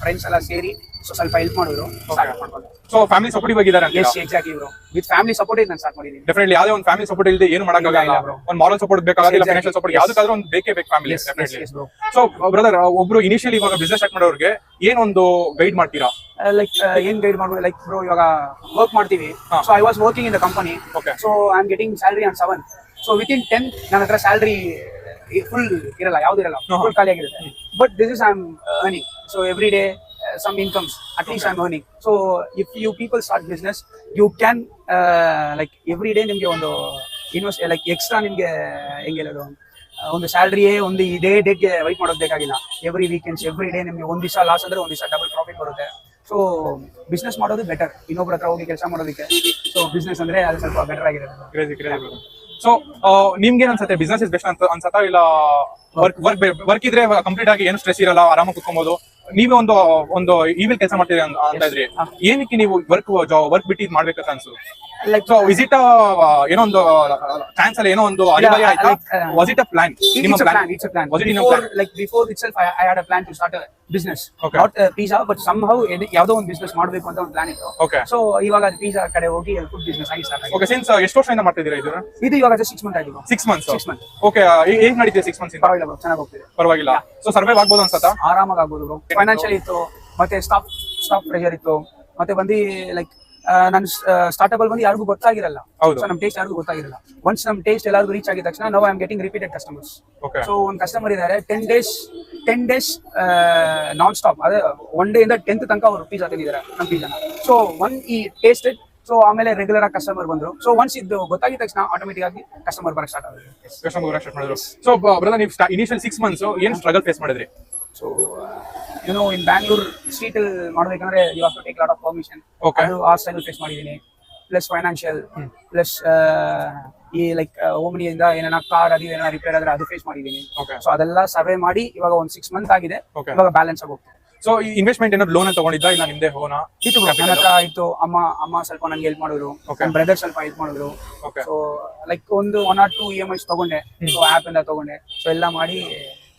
Friends ಎಲ್ಲ ಸೇರಿ ಸ್ವಲ್ಪ ಹೆಲ್ಪ್ ಮಾಡಿದ್ರು. ಸೊ ಫ್ಯಾಮಿಲಿ ಸಪೋರ್ಟಿವ್ ಆಗಿದ್ದಾರೆ ಅಂತ. Yes exactly bro, with family support ನಾನು ಸ್ಟಾರ್ಟ್ ಮಾಡಿದ್ದೀನಿ. ಡೆಫಿನೆಟ್ಲಿ ಯಾವುದೇ ಒಂದು ಫ್ಯಾಮಿಲಿ ಸಪೋರ್ಟ್ ಇಲ್ಲದೆ ಏನು ಮಾಡಕ್ಕಾಗಲ್ಲ. ಒಂದು ಮಾರಲ್ ಸಪೋರ್ಟ್ ಬೇಕಾಗಿಲ್ಲ, ಫೈನಾನ್ಷಿಯಲ್ ಸಪೋರ್ಟ್ ಯಾವುದಕ್ಕಾದ್ರೂ ಒಂದು ಬೇಕೇ ಬೇಕು ಫ್ಯಾಮಿಲಿ. ಸೊ ಬ್ರದರ್, ಒಬ್ರು ಇನಿಷಿಯಲಿ ಇವಾಗ ಬಿಸ್ನೆಸ್ ಸ್ಟಾರ್ಟ್ ಮಾಡೋರಿಗೆ ಏನೊಂದು ಗೈಡ್ ಮಾಡ್ತೀರಾ? ಲೈಕ್ ಏನ್ ಗೈಡ್ ಮಾಡ್ಬೋದು, ಲೈಕ್ ಬ್ರೋ ಇವಾಗ ವರ್ಕ್ ಮಾಡ್ತೀವಿ. So I was working in the company. So I am getting salary on 7. So within 10 ನನ್ನ ಹತ್ರ ಸ್ಯಾಲರಿ ಫುಲ್ ಇರಲ್ಲ, ಯಾವ್ದು ಇರಲ್ಲ, ಫುಲ್ ಖಾಲಿ ಆಗಿರುತ್ತೆ. But this is I am earning. So every day some incomes, at least I'm earning. So if you people start business, you can like every day ನಿಮಗೆ ಒಂದು invest like extra ನಿಮಗೆ ಹೆಂಗೆ ಹೇಳೋದು, ಒಂದು ಸ್ಯಾಲರಿಯೇ ಒಂದು ಇದೇ ಡೇಟ್ಗೆ ವೈಟ್ ಮಾಡೋದು ಬೇಕಾಗಿಲ್ಲ. ಎವ್ರಿ ವೀಕೆಂಡ್ಸ್ ಎವ್ರಿ ಡೇ ನಿಮಗೆ ಒಂದು ದಿವಸ ಲಾಸ್ ಅಂದ್ರೆ ಒಂದು ದಿವಸ ಡಬಲ್ ಪ್ರಾಫಿಟ್ ಬರುತ್ತೆ. ಸೊ ಬಿಸ್ನೆಸ್ ಮಾಡೋದು ಬೆಟರ್, ಇನ್ನೊಬ್ರ ಹತ್ರ ಹೋಗಿ ಕೆಲಸ ಮಾಡೋದಕ್ಕೆ. ಸೊ ಬಿಸ್ನೆಸ್ ಅಂದ್ರೆ ಅದು ಸ್ವಲ್ಪ ಬೆಟರ್ ಆಗಿರುತ್ತೆ. ಸೊ ನಿಮ್ಗೆ ಅನ್ಸುತ್ತೆ ಬಿಸ್ನೆಸ್ ಇಸ್ ಬೆಸ್ಟ್ ಅಂತ ಅನ್ಸತ್ತಾ, ಇಲ್ಲ ವರ್ಕ್ ಇದ್ರೆ ಕಂಪ್ಲೀಟ್ ಆಗಿ ಏನು ಸ್ಟ್ರೆಸ್ ಇರಲ್ಲ, ಆರಾಮಾಗಿ ಕುತ್ಕೊಬಹುದು? ನೀವೇ ಒಂದು ಈವಿಲ್ ಕೆಲಸ ಮಾಡ್ತೀರಿ ಅಂತ ಇದ್ರಿ, ಏನಕ್ಕೆ ನೀವು ವರ್ಕ್ ಬಿಟ್ಟು ಇದು ಮಾಡ್ಬೇಕಂತ ಅನ್ಸು? ಲೈಕ್ ಸೊ ಇಸ್ ಇಟ್ ಏನೋ ಒಂದು ಚಾನ್ಸ್ ಅಲ್ಲಿ ಏನೋ ಒಂದು ಅನಿವಾರ್ಯ ಆಯ್ತಾ? Was it a plan? ನಿಮ್ಮ plan? It's a plan. Was it in your plan? Like before itself I had a plan to start a business. Okay. Not pizza, but somehow ಯಾವ್ದೋ ಒಂದು ಬಿಸ್ನೆಸ್ ಮಾಡಬೇಕು ಅಂತ ಒಂದು ಪ್ಲಾನ್ ಇತ್ತು. Okay. So ಇವಾಗ ಅದು pizza ಕಡೆ ಹೋಗಿ ಫುಡ್ ಬಿಸ್ನೆಸ್ ಆಗಿ ಸ್ಟಾರ್ಟ್ ಆಗಿದೆ. ಓಕೆ, ಸಿನ್ಸ್ ಎಷ್ಟು ವರ್ಷದಿಂದ ಮಾಡ್ತಿದ್ದೀರಾ ಇದನ್ನ? ಇದು ಇವಾಗ 6 ಮಂತ್ ಆಗಿದೆ. 6 ಮಂತ್ಸ್. 6 ಮಂತ್. ಓಕೆ, ಹೇಗ್ ನಡೀತಿದೆ 6 ಮಂತ್ಸ್? ಪರವಾಗಿಲ್ಲ ಬ್ರೋ, ಚೆನ್ನಾಗಿ ಹೋಗ್ತಿದೆ. ಪರವಾಗಿಲ್ಲ. ಸೊ ಸರ್ವೈವ್ ಆಗ್ಬೋದು ಅನ್ಸತ್ತಾ? ಆರಾಮಾಗಿ ಆಗ್ಬೋದು ಬ್ರೋ. ಫೈನಾನ್ಷಿಯಲ್ ಇತ್ತು, ಮತ್ತೆ ಸ್ಟಾಫ್ ಪ್ರೆಷರ್ ಇತ್ತು, ಮತ್ತೆ ಬಂದು ಲೈಕ್ ನನ್ನ ಸ್ಟಾರ್ಟ್ಅಪ್ ಅಲ್ಲಿ ಬಂದು ಯಾರಿಗೂ ಗೊತ್ತಾಗಿರಲ್ಲ. ಸೊ ನಮ್ ಟೇಸ್ಟ್ ಯಾರಿಗೂ ಗೊತ್ತಾಗಿರಲ್ಲ. ಒನ್ಸ್ ನಮ್ ಟೇಸ್ಟ್ ಎಲ್ಲರಿಗೂ ರೀಚ್ ಆಗಿದ ತಕ್ಷಣ ನಾವು I am getting repeated customers. So ಒಂದು ಕಸ್ಟಮರ್ ಇದ್ದಾರೆ 10 ಡೇಸ್ ನಾನ್ ಸ್ಟಾಪ್, ಅದೇ 1 ಡೇ ಇಂದ 10th ತನಕ ಅವರು ಪಿಜ್ಜಾ ತಿಂದಿದ್ದಾರೆ ನಮ್ಮ ಪಿಜ್ಜಾನ. ಸೊ ಈ ಟೇಸ್ಟೆಡ್, ಸೊ ಆಮೇಲೆ ರೆಗ್ಯುಲರ್ ಆಗಿ ಕಸ್ಟಮರ್ ಬಂದ್ರು. ಸೊ ಒನ್ಸ್ ಇದು ಗೊತ್ತಾಗಿದ ತಕ್ಷಣ ಆಟೋಮೆಟಿಕ್ ಆಗಿ ಕಸ್ಟಮರ್ ಬರಕ್ ಸ್ಟಾರ್ಟ್ ಆಗುತ್ತೆ. ಸೊ ಬ್ರದರ್, ನೀವು ಇನಿಷಿಯಲ್ 6 ಮಂತ್ಸ್ ಏನ್ ಸ್ಟ್ರಗಲ್ ಫೇಸ್ ಮಾಡಿದ್ರಿ? ಸೊ in Bangalore street ಮಾಡಬೇಕಂದ್ರೆ you have to take a lot of permission. ಅದು ಆ ಸ್ಟೈಲ್ ಫೇಸ್ ಮಾಡಿದೀನಿ. ಪ್ಲಸ್ ಫೈನಾನ್ಷಿಯಲ್, ಪ್ಲಸ್ ಈ ಲೈಕ್ ಓಮ್ನಿಯಿಂದ ಏನಾರ ಕಾರ್ ಅದು ಏನಾರ ರಿಪೇರ್ ಆದ್ರೆ ಅದು ಫೇಸ್ ಮಾಡಿದೀನಿ. ಸೊ ಅದೆಲ್ಲ ಸರ್ವೆ ಮಾಡಿ ಇವಾಗ ಒಂದು 6 ಮಂತ್ ಆಗಿದೆ. ಇವಾಗ ಬ್ಯಾಲೆನ್ಸ್ ಆಗೋಗ್ತದೆ. ಸೊ ಈ ಇನ್ವೆಸ್ಟ್ಮೆಂಟ್ ಏನಾದ್ರು ಲೋನ್ ತಗೊಂಡಿದ್ದ, ಇಲ್ಲ ನಿಮ್ದೇ ಹೋನಾ? ಇತ್ತು, ನನ್ನ ಹತ್ರ ಇತ್ತು. ಅಮ್ಮ ಸ್ವಲ್ಪ ನನಗೆ ಹೆಲ್ಪ್ ಮಾಡಿದ್ರು, ಬ್ರದರ್ ಸ್ವಲ್ಪ ಹೆಲ್ಪ್ ಮಾಡಿದ್ರು. ಸೊ ಲೈಕ್ 1 or 2 EMIs ತಗೊಂಡೆ. ಸೊ ಆಪ್ ಇಂದ ತಗೊಂಡೆ. ಸೊ ಎಲ್ಲ ಮಾಡಿ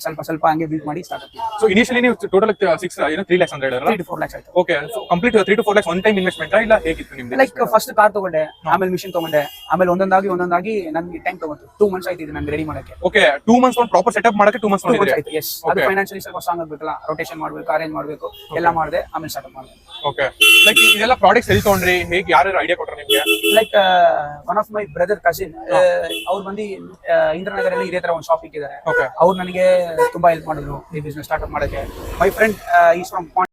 ಸ್ವಲ್ಪ ಹಂಗೆ ಬಿಲ್ಡ್ ಮಾಡಿ ಸ್ಟಾರ್ಟ್ ಆಗ್ತದೆ. ಸೊ ಇನಿಷಿಯಲಿ ನೀವು ಟೋಟಲ್ 3 lakhs ಅಂತ ಹೇಳಿದ್ರಲ್ಲ? 3 to 4 lakhs ಆಯ್ತು. Okay, so complete 3 to 4 lakhs one time investment ಇಲ್ಲ ಹೇಗಿತ್ತು ನಿಮ್ದು? ಲೈಕ್ ಫಸ್ಟ್ ಕಾರ್ ತಗೊಂಡೆ, ಆಮೇಲೆ ಮಿಷನ್ ತಗೊಂಡೆ, ಆಮೇಲೆ ಒಂದೊಂದಾಗಿ ನನಗೆ ಟೈಮ್ ತಗೊಂಡು 2 months ಆಯ್ತು ಇದು ನನಗೆ ರೆಡಿ ಮಾಡಕ್ಕೆ. ಓಕೆ, 2 months ಒಂದು ಪ್ರಾಪರ್ ಸೆಟಪ್ ಮಾಡಕ್ಕೆ 2 months ಆಯ್ತು. ಎಸ್, ಅದು ಫೈನಾನ್ಷಿಯಲಿ ಸ್ವಲ್ಪ ಸ್ಟ್ರಾಂಗ್ ಆಗಬೇಕಲ್ಲ, ರೊಟೇಷನ್ ಮಾಡಬೇಕು, ಅರೇಂಜ್ ಮಾಡಬೇಕು, ಎಲ್ಲ ಮಾಡಿದೆ, ಆಮೇಲೆ ಸ್ಟಾರ್ಟ್ ಮಾಡಿದೆ. ಓಕೆ, ಲೈಕ್ ಇದೆಲ್ಲ ಪ್ರಾಡಕ್ಟ್ಸ್ ಎಲ್ಲಿ ತಗೊಂಡ್ರಿ, ಹೇಗೆ ಯಾರು ಐಡಿಯಾ ಕೊಟ್ಟರು ನಿಮಗೆ? Like one of my brother cousin, ಅವ್ರು ಬಂದು ಇಂದ್ರನಗರಲ್ಲಿ ಇದೇ ತರ ಒಂದು ಶಾಪ್ ಇಟ್ಟಿದ್ದಾರೆ. ಅವ್ರು ನನಗೆ ತುಂಬಾ ಹೆಲ್ಪ್ ಮಾಡಿದ್ರು ಈ ಬಿಸ್ನೆಸ್ ಸ್ಟಾರ್ಟ್ ಅಪ್ ಮಾಡಕ್ಕೆ. My friend is from